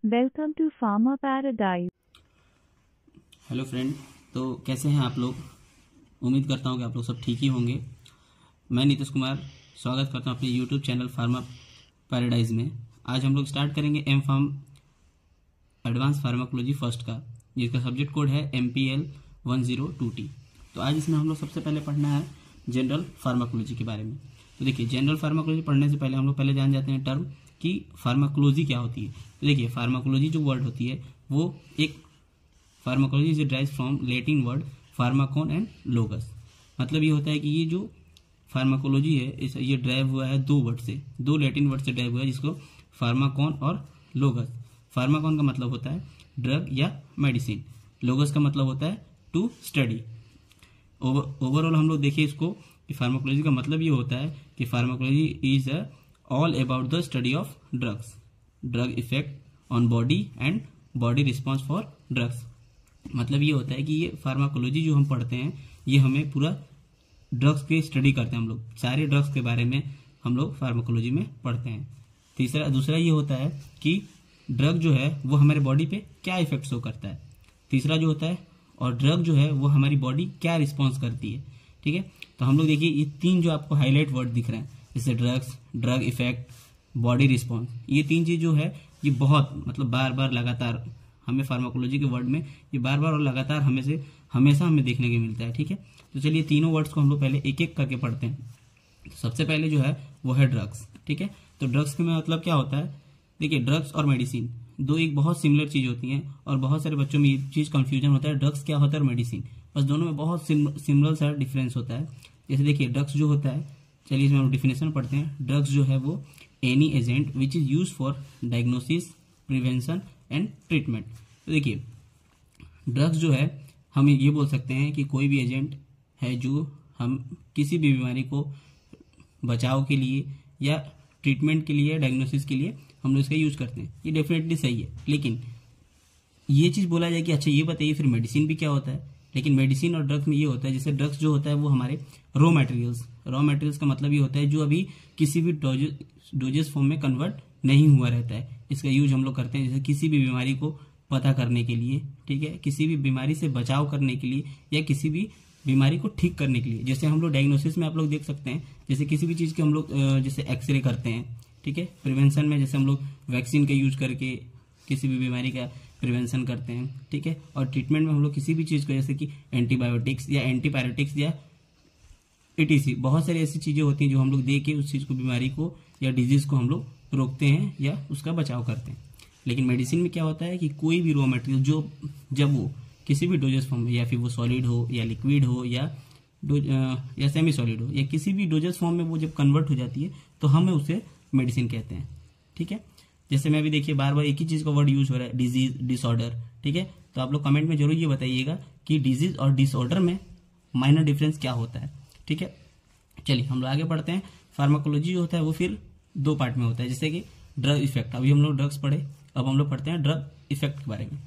Welcome to Pharma Paradise. Hello friend, तो कैसे हैं आप लोग। उम्मीद करता हूं कि आप लोग सब ठीक ही होंगे। मैं नीतीश कुमार स्वागत करता हूं अपने यूट्यूब चैनल फार्मा पैराडाइज में। आज हम लोग स्टार्ट करेंगे M Pharm advance pharmacology first का, जिसका सब्जेक्ट कोड है MPL 102T। तो आज इसमें हम लोग सबसे पहले पढ़ना है जनरल फार्माकोलॉजी के बारे में। तो देखिए, जनरल फार्माकोलॉजी पढ़ने से पहले हम लोग पहले जान जाते हैं टर्म कि फार्माकोलॉजी क्या होती है। तो देखिए, फार्माकोलॉजी जो वर्ड होती है वो एक pharmacology is derives from Latin word pharmakon and logos. मतलब ये होता है कि ये जो फार्माकोलॉजी है ये ड्राइव हुआ है दो वर्ड से, दो लैटिन वर्ड से ड्राइव हुआ है, जिसको फार्माकोन और लोगस। फार्माकोन का मतलब होता है ड्रग या मेडिसिन, लोगस का मतलब होता है टू स्टडी। ओवरऑल हम लोग देखिए इसको कि फार्माकोलॉजी का मतलब ये होता है कि pharmacology is all about the study of drugs, drug effect on body and body response for drugs. मतलब ये होता है कि ये फार्माकोलॉजी जो हम पढ़ते हैं ये हमें पूरा ड्रग्स की स्टडी करते हैं। हम लोग सारे ड्रग्स के बारे में हम लोग फार्माकोलॉजी में पढ़ते हैं। दूसरा ये होता है कि ड्रग जो है वो हमारे बॉडी पे क्या इफेक्ट शो करता है। तीसरा जो होता है, और ड्रग जो है वो हमारी बॉडी क्या रिस्पॉन्स करती है। ठीक है, तो हम लोग देखिए ये तीन जो आपको हाईलाइट वर्ड दिख रहे हैं, जैसे drugs, drug effect, body response, ये तीन चीज जो है ये बहुत मतलब बार बार लगातार हमें फार्माकोलॉजी के वर्ड में ये बार बार और लगातार हमेशा हमें देखने को मिलता है। ठीक है, तो चलिए तीनों वर्ड्स को हम लोग पहले एक एक करके पढ़ते हैं। तो सबसे पहले जो है वो है ड्रग्स। ठीक है, तो ड्रग्स के मतलब क्या होता है। देखिए, ड्रग्स और मेडिसिन दो एक बहुत सिमिलर चीज होती हैं और बहुत सारे बच्चों में ये चीज कंफ्यूजन होता है, ड्रग्स क्या होता है और मेडिसिन, बस दोनों में बहुत सिमिलर सा डिफरेंस होता है। जैसे देखिए, ड्रग्स जो होता है, चलिए इसमें हम डेफिनेशन पढ़ते हैं। ड्रग्स जो है वो any agent which is use for diagnosis, prevention and treatment. तो देखिए, ड्रग्स जो है हम ये बोल सकते हैं कि कोई भी एजेंट है जो हम किसी भी बीमारी को बचाव के लिए या ट्रीटमेंट के लिए, डायग्नोसिस के लिए हम लोग इसका यूज करते हैं। ये डेफिनेटली सही है, लेकिन ये चीज बोला जाए कि अच्छा ये बताइए फिर मेडिसिन भी क्या होता है। लेकिन मेडिसिन और ड्रग्स में ये होता है, जैसे ड्रग्स जो होता है वो हमारे रॉ मटेरियल्स का मतलब ये होता है जो अभी किसी भी डोजेस फॉर्म में कन्वर्ट नहीं हुआ रहता है। इसका यूज हम लोग करते हैं जैसे किसी भी बीमारी को पता करने के लिए, ठीक है, किसी भी बीमारी से बचाव करने के लिए या किसी भी बीमारी को ठीक करने के लिए। जैसे हम लोग डायग्नोसिस में आप लोग देख सकते हैं, जैसे किसी भी चीज के हम लोग जैसे एक्सरे करते हैं। ठीक है, प्रिवेंशन में जैसे हम लोग वैक्सीन का यूज करके किसी भी बीमारी का प्रिवेंशन करते हैं। ठीक है, और ट्रीटमेंट में हम लोग किसी भी चीज को जैसे कि एंटीबायोटिक्स या एंटीपायरेटिक्स या ETC, बहुत सारी ऐसी चीजें होती हैं जो हम लोग दे के उस चीज को, बीमारी को या डिजीज को हम लोग रोकते हैं या उसका बचाव करते हैं। लेकिन मेडिसिन में क्या होता है कि कोई भी रॉ मटेरियल जो जब वो किसी भी डोजेस फॉर्म में, या फिर वो सॉलिड हो या लिक्विड हो या सेमी सॉलिड हो या किसी भी डोजेस फॉर्म में वो जब कन्वर्ट हो जाती है तो हमें उसे मेडिसिन कहते हैं। ठीक है, जैसे मैं भी देखिए बार बार एक ही चीज का वर्ड यूज हो रहा है, डिजीज, डिसऑर्डर। ठीक है, तो आप लोग कमेंट में जरूर ये बताइएगा कि डिजीज और डिसऑर्डर में माइनर डिफरेंस क्या होता है। ठीक है, चलिए हम लोग आगे बढ़ते हैं। फार्माकोलॉजी जो होता है वो फिर दो पार्ट में होता है, जैसे कि ड्रग इफेक्ट। अभी हम लोग ड्रग्स पढ़े, अब हम लोग पढ़ते हैं ड्रग इफेक्ट के बारे में।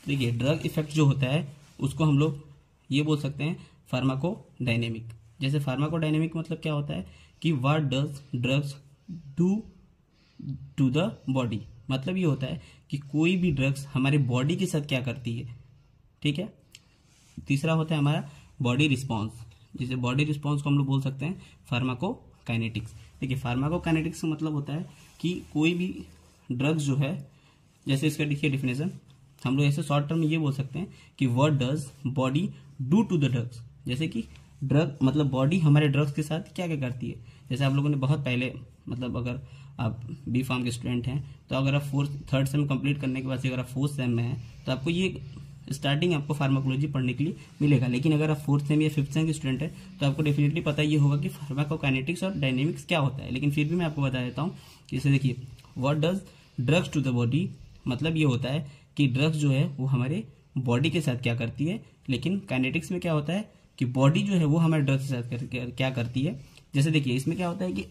देखिए, ड्रग इफेक्ट जो होता है उसको हम लोग ये बोल सकते हैं फार्माकोडायनेमिक। जैसे फार्माकोडायनेमिक मतलब क्या होता है कि what does drugs do to the body. मतलब ये होता है कि कोई भी ड्रग्स हमारे बॉडी के साथ क्या करती है। ठीक है, तीसरा होता है हमारा बॉडी रिस्पॉन्स। जैसे बॉडी रिस्पॉन्स को हम लोग बोल सकते हैं फार्माकोकाइनेटिक्स। देखिए, फार्माकोकाइनेटिक्स का मतलब होता है कि कोई भी ड्रग्स जो है, जैसे इसका देखिए डेफिनेशन, हम लोग ऐसे शॉर्ट टर्म में ये बोल सकते हैं कि what does body do to the drugs. जैसे कि ड्रग मतलब बॉडी हमारे ड्रग्स के साथ क्या क्या करती है। जैसे आप लोगों ने बहुत पहले, मतलब अगर आप बी फार्म के स्टूडेंट हैं तो अगर आप थर्ड सेम कंप्लीट करने के बाद अगर आप फोर्थ सेम में हैं तो आपको ये स्टार्टिंग आपको फार्माकोलॉजी पढ़ने के लिए मिलेगा। लेकिन अगर आप फोर्थ सेम या फिफ्थ सेम के स्टूडेंट है तो आपको डेफिनेटली पता ये होगा कि फार्माकोकाइनेटिक्स और डायनेमिक्स क्या होता है। लेकिन फिर भी मैं आपको बता देता हूँ कि जैसे देखिए, what does drugs to the body, मतलब ये होता है कि ड्रग्स जो है वो हमारे बॉडी के साथ क्या करती है। लेकिन काइनेटिक्स में क्या होता है कि बॉडी जो है वो हमारे ड्रग्स के साथ क्या करती है। जैसे देखिए, इसमें क्या होता है कि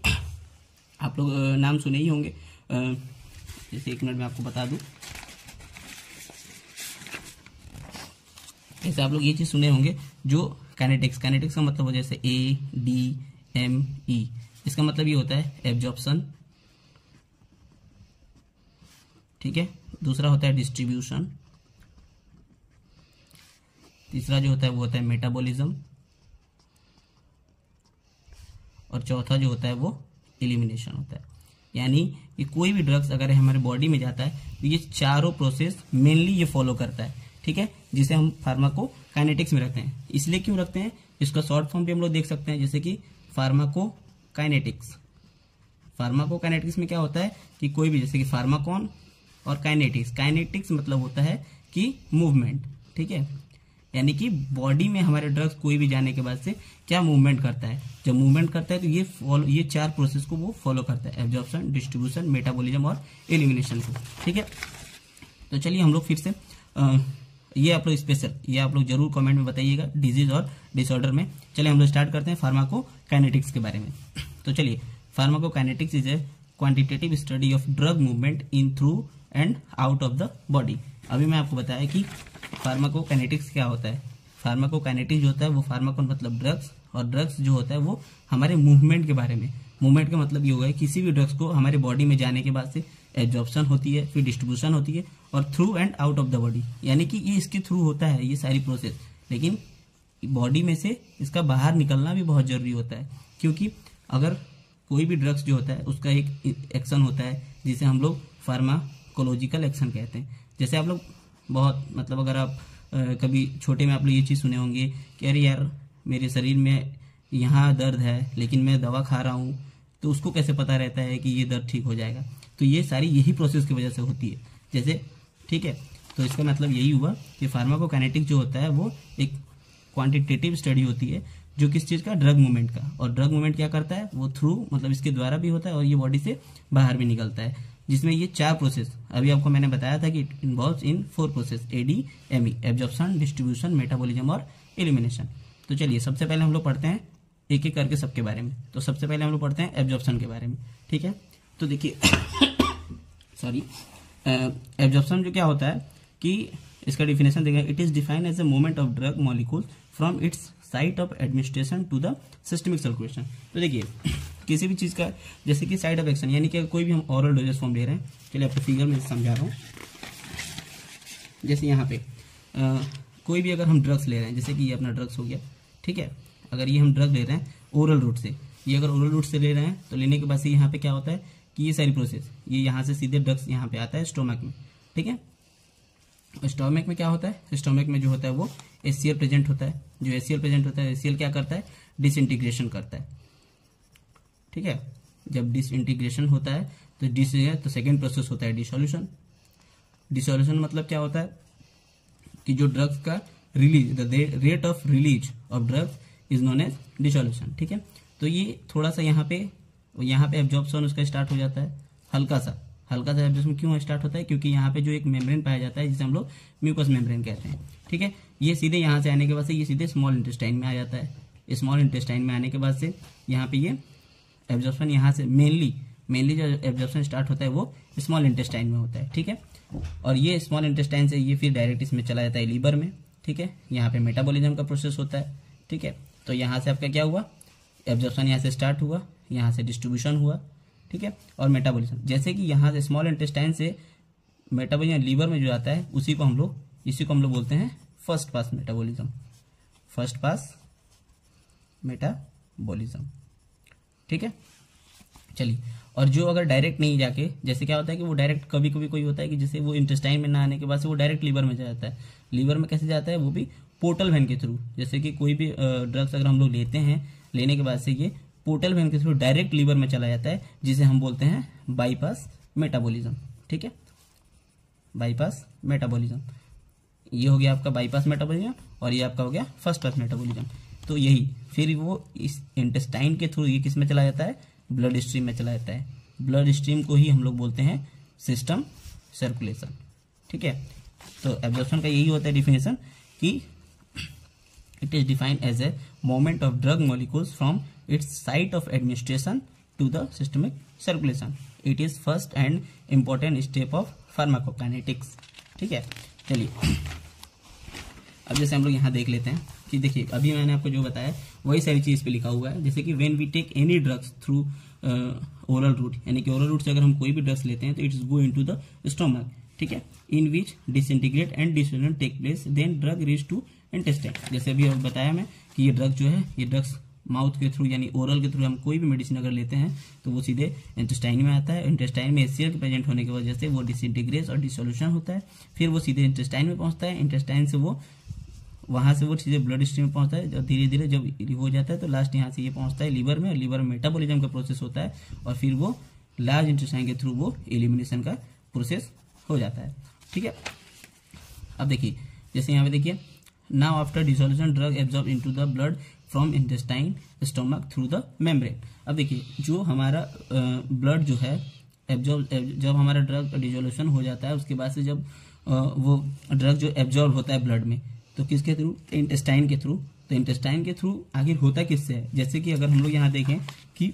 आप लोग नाम सुने ही होंगे, जैसे एक मिनट में आपको बता दूं। जैसे आप लोग ये चीज सुने होंगे जो काइनेटिक्स का मतलब हो, जैसे ADME, इसका मतलब ये होता है एब्जॉर्प्शन, ठीक है। दूसरा होता है डिस्ट्रीब्यूशन, तीसरा जो होता है वो होता है मेटाबॉलिज्म, और चौथा जो होता है वो एलिमिनेशन होता है। यानी कि कोई भी ड्रग्स अगर हमारे बॉडी में जाता है तो ये चारों प्रोसेस मेनली ये फॉलो करता है, ठीक है, जिसे हम फार्माकोकाइनेटिक्स में रखते हैं। इसलिए क्यों रखते हैं, इसका शॉर्ट फॉर्म भी हम लोग देख सकते हैं, जैसे कि फार्माकोकाइनेटिक्स। फार्माकोकाइनेटिक्स में क्या होता है कि कोई भी, जैसे कि फार्माकॉन और काइनेटिक्स। काइनेटिक्स मतलब होता है कि मूवमेंट, ठीक है, यानी कि बॉडी में हमारे ड्रग्स कोई भी जाने के बाद से क्या मूवमेंट करता है। जब मूवमेंट करता है तो ये चार प्रोसेस को वो फॉलो करता है, एब्जॉर्प्शन, डिस्ट्रीब्यूशन, मेटाबॉलिज्म और एलिमिनेशन को, ठीक है। तो चलिए हम लोग फिर से ये आप लोग स्पेशल, ये आप लोग जरूर कमेंट में बताइएगा डिजीज और डिसऑर्डर में। चलिए हम लोग स्टार्ट करते हैं फार्माकोकाइनेटिक्स के बारे में। तो चलिए, pharmacokinetics is a quantitative study of drug movement in, through and out of the body. अभी मैं आपको बताया कि फार्माकोकाइनेटिक्स क्या होता है। फार्माकोकाइनेटिक्स जो होता है वो फार्माकोन मतलब ड्रग्स, और ड्रग्स जो होता है वो हमारे मूवमेंट के बारे में। मूवमेंट का मतलब ये होगा है किसी भी ड्रग्स को हमारे बॉडी में जाने के बाद से एब्जॉर्प्शन होती है, फिर डिस्ट्रीब्यूशन होती है, और through and out of the body, यानी कि ये इसके थ्रू होता है ये सारी प्रोसेस। लेकिन बॉडी में से इसका बाहर निकलना भी बहुत जरूरी होता है, क्योंकि अगर कोई भी ड्रग्स जो होता है उसका एक एक्शन होता है जिसे हम लोग फार्माकोलॉजिकल एक्शन कहते हैं। जैसे आप लोग बहुत, मतलब अगर आप कभी छोटे में आप लोग ये चीज़ सुने होंगे कि अरे यार मेरे शरीर में यहाँ दर्द है लेकिन मैं दवा खा रहा हूँ, तो उसको कैसे पता रहता है कि ये दर्द ठीक हो जाएगा। तो ये सारी यही प्रोसेस की वजह से होती है, जैसे, ठीक है। तो इसका मतलब यही हुआ कि फार्माकोकाइनेटिक्स जो होता है वो एक क्वांटिटेटिव स्टडी होती है, जो किस चीज़ का, ड्रग मूवमेंट का। और ड्रग मूवमेंट क्या करता है, वो थ्रू मतलब इसके द्वारा भी होता है और ये बॉडी से बाहर भी निकलता है, जिसमें ये चार प्रोसेस, अभी आपको मैंने बताया था कि it involves in 4 process, ADME, absorption, distribution, metabolism और एलिमिनेशन। तो चलिए सबसे पहले हम लोग पढ़ते हैं एक एक करके सबके बारे में। तो सबसे पहले हम लोग पढ़ते हैं एब्जॉर्प्शन के बारे में, ठीक है। तो देखिए सॉरी, एब्जॉर्प्शन जो क्या होता है कि इसका डिफिनेशन देखिए, it is defined as a movement of drug molecule from its site of administration to the systemic circulation. तो देखिए किसी भी चीज़ का, जैसे कि साइड ऑफ एक्शन, यानी कि कोई भी हम ऑरल डोजेस फॉर्म ले रहे हैं, चलिए आपको फिगर में समझा रहा हूँ। जैसे यहाँ पे कोई भी अगर हम ड्रग्स ले रहे हैं, जैसे कि ये अपना ड्रग्स हो गया, ठीक है, अगर ये हम ड्रग ले रहे हैं ओरल रूट से, ये अगर ओरल रूट से ले रहे हैं तो लेने के बाद से यहाँ पे क्या होता है कि ये सारी प्रोसेस, ये यहाँ से सीधे ड्रग्स यहाँ पे आता है स्टोमक में, ठीक है। स्टोमक में क्या होता है, स्टोमक में जो होता है वो HCl प्रेजेंट होता है। जो HCl प्रेजेंट होता है, HCl क्या करता है, डिसइंटीग्रेशन करता है, ठीक है। जब डिसइंटीग्रेशन होता है तो सेकेंड प्रोसेस होता है डिसोल्यूशन। डिसोल्यूशन मतलब क्या होता है कि जो ड्रग्स का release, the rate of release of drugs is known as dissolution, ठीक है। तो ये थोड़ा सा यहाँ पे एब्जॉर्प्शन उसका स्टार्ट हो जाता है, हल्का सा एब्जॉर्प्शन क्यों स्टार्ट होता है, क्योंकि यहाँ पे जो एक मेम्ब्रेन पाया जाता है जिसे हम लोग म्यूकस मेम्ब्रेन कहते हैं, ठीक है। ये सीधे यहाँ से आने के बाद से ये सीधे स्मॉल इंटेस्टाइन में आ जाता है। स्मॉल इंटेस्टाइन में आने के बाद से यहाँ पे ये एब्जॉर्प्शन यहाँ से मेनली जो एब्जॉर्प्शन स्टार्ट होता है वो स्मॉल इंटेस्टाइन में होता है, ठीक है। और ये स्मॉल इंटेस्टाइन से ये फिर डायरेक्ट इसमें चला जाता है लीवर में, ठीक है। यहाँ पे मेटाबॉलिज्म का प्रोसेस होता है, ठीक है। तो यहाँ से आपका क्या हुआ, एब्जॉर्प्शन यहाँ से स्टार्ट हुआ, यहाँ से डिस्ट्रीब्यूशन हुआ, ठीक है, और मेटाबॉलिज्म। जैसे कि यहाँ से स्मॉल इंटेस्टाइन से मेटाबॉलिज्म लीवर में जो आता है इसी को हम लोग बोलते हैं first pass metabolism, first pass metabolism, ठीक है। चलिए, और जो अगर डायरेक्ट नहीं जाके, जैसे क्या होता है कि वो डायरेक्ट कभी कभी कोई होता है कि जैसे वो इंटेस्टाइन में ना आने के बाद से वो डायरेक्ट लीवर में जाता है। लीवर में कैसे जाता है, वो भी पोर्टल वेन के थ्रू। जैसे कि कोई भी ड्रग्स अगर हम लोग लेते हैं, लेने के बाद से ये पोर्टल वेन के थ्रू डायरेक्ट लीवर में चला जाता है, जिसे हम बोलते हैं बाईपास मेटाबॉलिज्म, ठीक है, बाईपास मेटाबॉलिज्म। ये हो गया आपका बाईपास मेटाबॉलिज्म, और ये आपका हो गया फर्स्ट पास मेटाबॉलिज्म। तो यही फिर वो इस इंटेस्टाइन के थ्रू ये किस में चला जाता है, ब्लड स्ट्रीम में चला जाता है। ब्लड स्ट्रीम को ही हम लोग बोलते हैं सिस्टम सर्कुलेशन, ठीक है। तो एब्जॉर्प्शन का यही होता है डिफिनेशन कि it is defined as a movement of drug molecules from its site of administration to the systemic circulation. It is first and important step of pharmacokinetics, ठीक है। चलिए अब जैसे हम लोग यहाँ देख लेते हैं कि देखिए अभी मैंने आपको जो बताया वही सारी चीज पे लिखा हुआ है। जैसे कि when we take any drugs through oral route, यानी कि ओरल रूट से अगर हम कोई भी ड्रग्स लेते हैं तो it's go into the stomach, ठीक है, in which disintegrate and dissolution take place, then drug reach to intestine. जैसे अभी बताया मैं कि ये ड्रग जो है, ये ड्रग्स माउथ के थ्रू यानी ओरल के थ्रू हम कोई भी मेडिसिन अगर लेते हैं तो वो सीधे इंटेस्टाइन में आता है। इंटेस्टाइन में HCl के प्रेजेंट होने की वजह से वो डिसइंटीग्रेट और डिसोल्यूशन होता है, फिर वो सीधे इंटेस्टाइन में पहुंचता है। इंटेस्टाइन से वो वहां से वो सीधे ब्लड स्ट्रीम में पहुंचता है, धीरे धीरे जब हो जाता है तो लास्ट यहाँ से ये पहुंचता है लीवर में, और लीवर में मेटाबॉलिज्म का प्रोसेस होता है, और फिर वो लार्ज इंटेस्टाइन के थ्रू वो एलिमिनेशन का प्रोसेस हो जाता है, ठीक है। अब देखिए, जैसे यहाँ पे देखिए, now after dissolution drug absorb into the blood from intestine stomach through the membrane. अब देखिए, जो हमारा ब्लड जो है एब्जॉर्ब, जब हमारा ड्रग डिसोल्यूशन हो जाता है उसके बाद से जब वो ड्रग जो एब्जॉर्ब होता है ब्लड में, तो किसके थ्रू, इंटेस्टाइन के थ्रू। तो इंटेस्टाइन के थ्रू आखिर होता किससे है, जैसे कि अगर हम लोग यहाँ देखें कि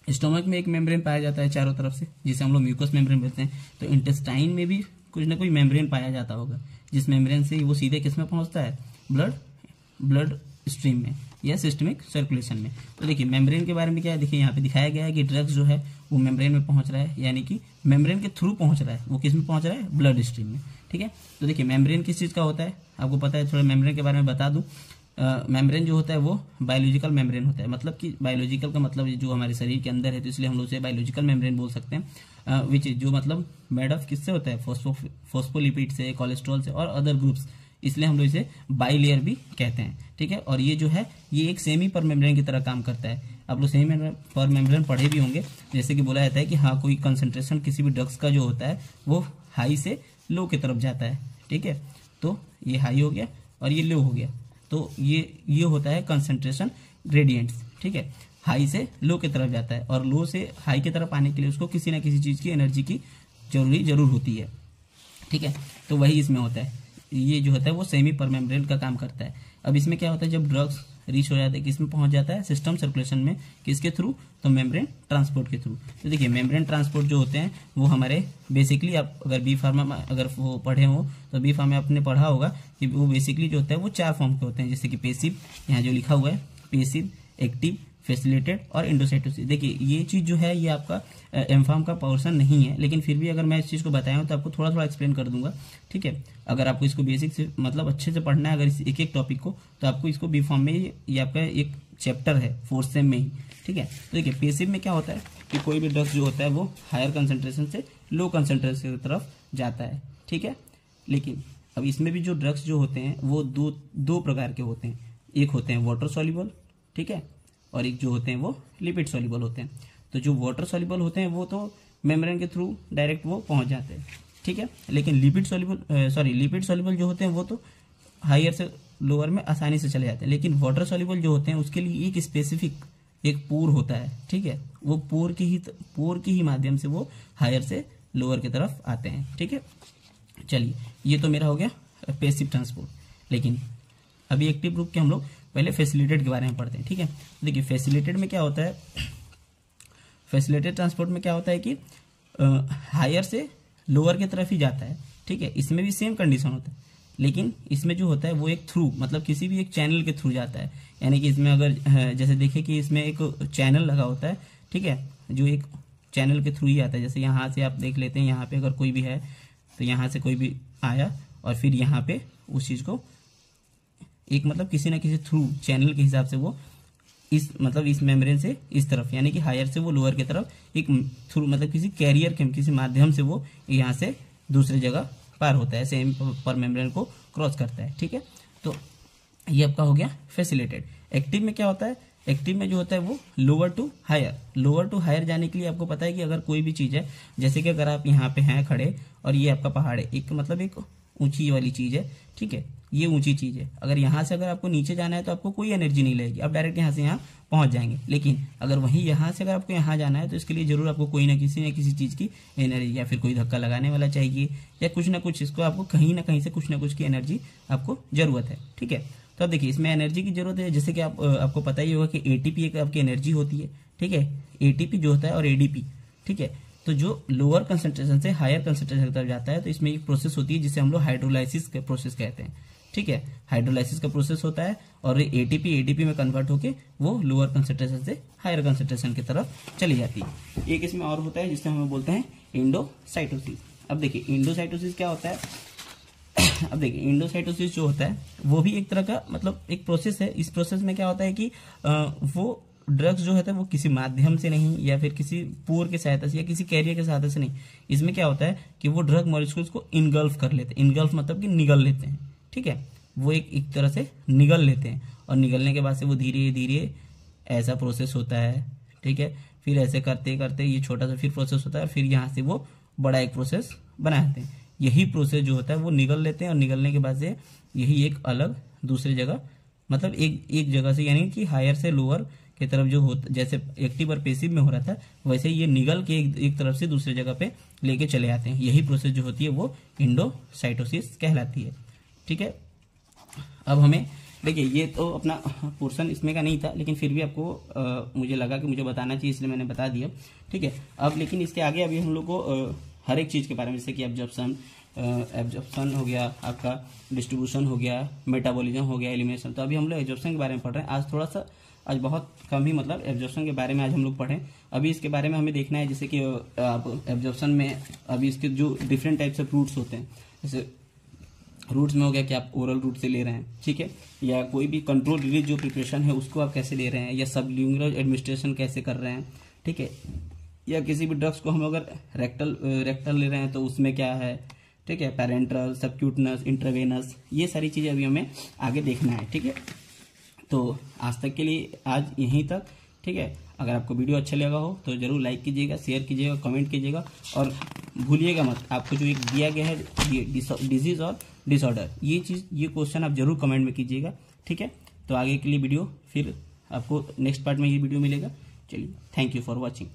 स्टोमक में एक मेम्ब्रेन पाया जाता है चारों तरफ से, जिसे हम लोग म्यूकस मेम्ब्रेन बोलते हैं, तो इंटेस्टाइन में भी कुछ ना कोई मेम्ब्रेन पाया जाता होगा, जिस मेम्ब्रेन से वो सीधे किस में पहुंचता है, ब्लड स्ट्रीम में या सिस्टमिक सर्कुलेशन में। तो देखिए मेम्ब्रेन के बारे में क्या है, देखिए यहाँ पे दिखाया गया है कि ड्रग्स जो है वो मेम्ब्रेन में पहुंच रहा है, यानी कि मेम्ब्रेन के थ्रू पहुंच रहा है, वो किस में पहुंच रहा है, ब्लड स्ट्रीम में, ठीक है। तो देखिए मेम्ब्रेन किस चीज का होता है, आपको पता है, थोड़ा मेम्ब्रेन के बारे में बता दूं। मेम्ब्रेन जो होता है वो बायोलॉजिकल मेम्ब्रेन होता है, मतलब कि बायोलॉजिकल का मतलब जो हमारे शरीर के अंदर है, तो इसलिए हम लोग उसे बायोलॉजिकल मेम्ब्रेन बोल सकते हैं, विच जो मतलब मेड ऑफ किससे होता है, फॉस्फोलिपिड से, कोलेस्ट्रॉल से और अदर ग्रुप्स, इसलिए हम लोग इसे बाइलेयर भी कहते हैं, ठीक है। और ये जो है ये एक सेमी पर मेम्ब्रेन की तरह काम करता है। आप लोग सेमी पर मेम्ब्रेन पढ़े भी होंगे, जैसे कि बोला जाता है कि हाँ कोई कंसंट्रेशन किसी भी ड्रग्स का जो होता है वो हाई से लो की तरफ जाता है, ठीक है। तो ये हाई हो गया और ये लो हो गया, तो ये होता है कंसंट्रेशन ग्रेडियंट्स, ठीक है। हाई से लो की तरफ जाता है और लो से हाई की तरफ आने के लिए उसको किसी ना किसी चीज की एनर्जी की जरूर होती है, ठीक है। तो वही इसमें होता है, ये जो होता है वो सेमी पर मेम्ब्रेन का काम करता है। अब इसमें क्या होता है, जब ड्रग्स रीच हो जाता है किसमें पहुंच जाता है, सिस्टम सर्कुलेशन में, किसके थ्रू, तो मेम्ब्रेन ट्रांसपोर्ट के थ्रू। तो देखिए मेम्ब्रेन ट्रांसपोर्ट जो होते हैं वो हमारे बेसिकली, आप अगर बी फार्मा अगर वो पढ़े हो तो बी फार्मा आपने पढ़ा होगा कि वो बेसिकली जो होता है वो 4 फॉर्म के होते हैं, जैसे कि पेसिव, यहाँ जो लिखा हुआ है पेसिव, एक्टिव, फैसिलिटेड और एंडोसाइटोसिस। देखिए ये चीज जो है ये आपका एमफार्म का पोर्शन नहीं है, लेकिन फिर भी अगर मैं इस चीज को बताया हूं तो आपको थोड़ा थोड़ा एक्सप्लेन कर दूंगा, ठीक है। अगर आपको इसको बेसिक से मतलब अच्छे से पढ़ना है अगर इस एक एक टॉपिक को, तो आपको इसको बी फॉर्म में ये आपका एक चैप्टर है 4th सेम में ही, ठीक है। तो देखिए पेसिव में क्या होता है कि कोई भी ड्रग्स जो होता है वो हायर कंसंट्रेशन से लो कंसंट्रेशन की तरफ जाता है, ठीक है। लेकिन अब इसमें भी जो ड्रग्स जो होते हैं वो दो प्रकार के होते हैं, एक होते हैं वाटर सॉल्युबल, ठीक है, और एक जो होते हैं वो लिपिड सॉल्युबल होते हैं। तो जो वाटर सॉल्युबल होते हैं वो तो मेम्ब्रेन के थ्रू डायरेक्ट वो पहुंच जाते हैं, ठीक है। लेकिन लिपिड सॉल्युबल जो होते हैं वो तो हायर से लोअर में आसानी से चले जाते हैं, लेकिन वाटर सॉल्युबल जो होते हैं उसके लिए एक स्पेसिफिक एक पोर होता है, ठीक है। वो पोर के ही माध्यम से वो हायर से लोअर की तरफ आते हैं, ठीक है। चलिए ये तो मेरा हो गया पैसिव ट्रांसपोर्ट। लेकिन अभी एक्टिव ग्रुप के हम लोग पहले फैसिलिटेटेड के बारे में पढ़ते हैं, ठीक है। देखिए फैसिलिटेटेड में क्या होता है, फैसिलिटेटेड ट्रांसपोर्ट में क्या होता है कि हायर से लोअर की तरफ ही जाता है, ठीक है। इसमें भी सेम कंडीशन होता है, लेकिन इसमें जो होता है वो एक थ्रू मतलब किसी भी एक चैनल के थ्रू जाता है। यानी कि इसमें अगर जैसे देखिए कि इसमें एक चैनल लगा होता है, ठीक है, जो एक चैनल के थ्रू ही आता है। जैसे यहाँ से आप देख लेते हैं, यहाँ पे अगर कोई भी है तो यहाँ से कोई भी आया और फिर यहाँ पे उस चीज को एक मतलब किसी ना किसी थ्रू चैनल के हिसाब से वो इस मतलब इस मेम्ब्रेन से इस तरफ यानी कि हायर से वो लोअर की तरफ एक थ्रू मतलब किसी कैरियर के किसी माध्यम से वो यहाँ से दूसरी जगह पार होता है, सेम पर मेम्ब्रेन को क्रॉस करता है, ठीक है। तो ये आपका हो गया फैसिलिटेटेड। एक्टिव में क्या होता है, एक्टिव में जो होता है वो लोअर टू हायर जाने के लिए आपको पता है कि अगर कोई भी चीज है, जैसे कि अगर आप यहाँ पे हैं खड़े और ये आपका पहाड़ है, एक मतलब एक ऊंची वाली चीज है, ठीक है, ये ऊंची चीज है। अगर यहाँ से अगर आपको नीचे जाना है तो आपको कोई एनर्जी नहीं लगेगी, आप डायरेक्ट यहाँ से यहाँ पहुंच जाएंगे। लेकिन अगर वहीं यहाँ से अगर आपको यहाँ जाना है तो इसके लिए जरूर आपको कोई ना किसी चीज की एनर्जी या फिर कोई धक्का लगाने वाला चाहिए या कुछ ना कुछ, इसको आपको कहीं ना कहीं से कुछ ना कुछ की एनर्जी आपको जरूरत है, ठीक है। तो अब देखिए इसमें एनर्जी की जरूरत है, जैसे कि आपको पता ही होगा कि एटीपी एक आपकी एनर्जी होती है, ठीक है, एटीपी जो होता है और एडीपी, ठीक है। तो जो लोअर कंसंट्रेशन से हायर कंसंट्रेशन की तरफ जाता है तो इसमें एक प्रोसेस होती है जिसे हम लोग हाइड्रोलाइसिस का प्रोसेस कहते हैं, ठीक है, हाइड्रोलाइसिस का प्रोसेस होता है और एटीपी में कन्वर्ट होके वो लोअर कंसेंट्रेशन से हायर कंसेंट्रेशन की तरफ चली जाती है। एक इसमें और होता है जिसे हम बोलते हैं इंडोसाइटोसिस। अब देखिए इंडोसाइटोसिस क्या होता है। अब देखिए इंडोसाइटोसिस जो होता है वो भी एक तरह का मतलब एक प्रोसेस है। इस प्रोसेस में क्या होता है कि वो ड्रग्स जो होता है वो किसी माध्यम से नहीं या फिर किसी पोर की सहायता से या किसी कैरियर की सहायता से नहीं, इसमें क्या होता है कि वो ड्रग मॉलिक्यूल्स को इनगल्फ कर लेते हैं। इनगल्फ मतलब कि निगल लेते हैं, ठीक है, वो एक तरह से निगल लेते हैं और निगलने के बाद से वो धीरे धीरे ऐसा प्रोसेस होता है, ठीक है। फिर ऐसे करते करते ये छोटा सा फिर प्रोसेस होता है और फिर यहाँ से वो बड़ा एक प्रोसेस बनाते हैं। यही प्रोसेस जो होता है वो निगल लेते हैं और निगलने के बाद से यही एक अलग दूसरी जगह मतलब एक जगह से यानी कि हायर से लोअर की तरफ जो होता, जैसे एक्टिव और पेसिव में हो रहा था वैसे ये निगल के एक तरफ से दूसरी जगह पे लेके चले आते हैं। यही प्रोसेस जो होती है वो इंडोसाइटोसिस कहलाती है, ठीक है। अब हमें देखिए ये तो अपना पोर्शन इसमें का नहीं था, लेकिन फिर भी आपको मुझे लगा कि मुझे बताना चाहिए इसलिए मैंने बता दिया, ठीक है। अब लेकिन इसके आगे अभी हम लोग को हर एक चीज़ के बारे में, जैसे कि एब्जॉर्प्शन हो गया, आपका डिस्ट्रीब्यूशन हो गया, मेटाबॉलिज्म हो गया, एलिमिनेशन। तो अभी हम लोग एब्जॉर्प्शन के बारे में पढ़ रहे हैं। आज बहुत कम ही मतलब एब्जॉर्प्शन के बारे में आज हम लोग पढ़ें। अभी इसके बारे में हमें देखना है जैसे कि आप एब्जॉर्प्शन में अभी इसके जो डिफरेंट टाइप्स ऑफ रूट्स होते हैं, जैसे रूट्स में हो गया कि आप ओरल रूट से ले रहे हैं, ठीक है, या कोई भी कंट्रोल रिलीज जो प्रिपरेशन है उसको आप कैसे ले रहे हैं, या सबल्यूंगुलर एडमिनिस्ट्रेशन कैसे कर रहे हैं, ठीक है, या किसी भी ड्रग्स को हम अगर रेक्टल ले रहे हैं तो उसमें क्या है, ठीक है, पैरेंट्रल, सबक्यूटनस, इंट्रावेनस, ये सारी चीज़ें अभी हमें आगे देखना है, ठीक है। तो आज तक के लिए आज यहीं तक, ठीक है। अगर आपको वीडियो अच्छा लगा हो तो जरूर लाइक कीजिएगा, शेयर कीजिएगा, कमेंट कीजिएगा और भूलिएगा मत आपको जो एक दिया गया है ये डिजीज और डिसऑर्डर, ये क्वेश्चन आप जरूर कमेंट में कीजिएगा, ठीक है। तो आगे के लिए वीडियो फिर आपको नेक्स्ट पार्ट में ये वीडियो मिलेगा। चलिए, थैंक यू फॉर वॉचिंग।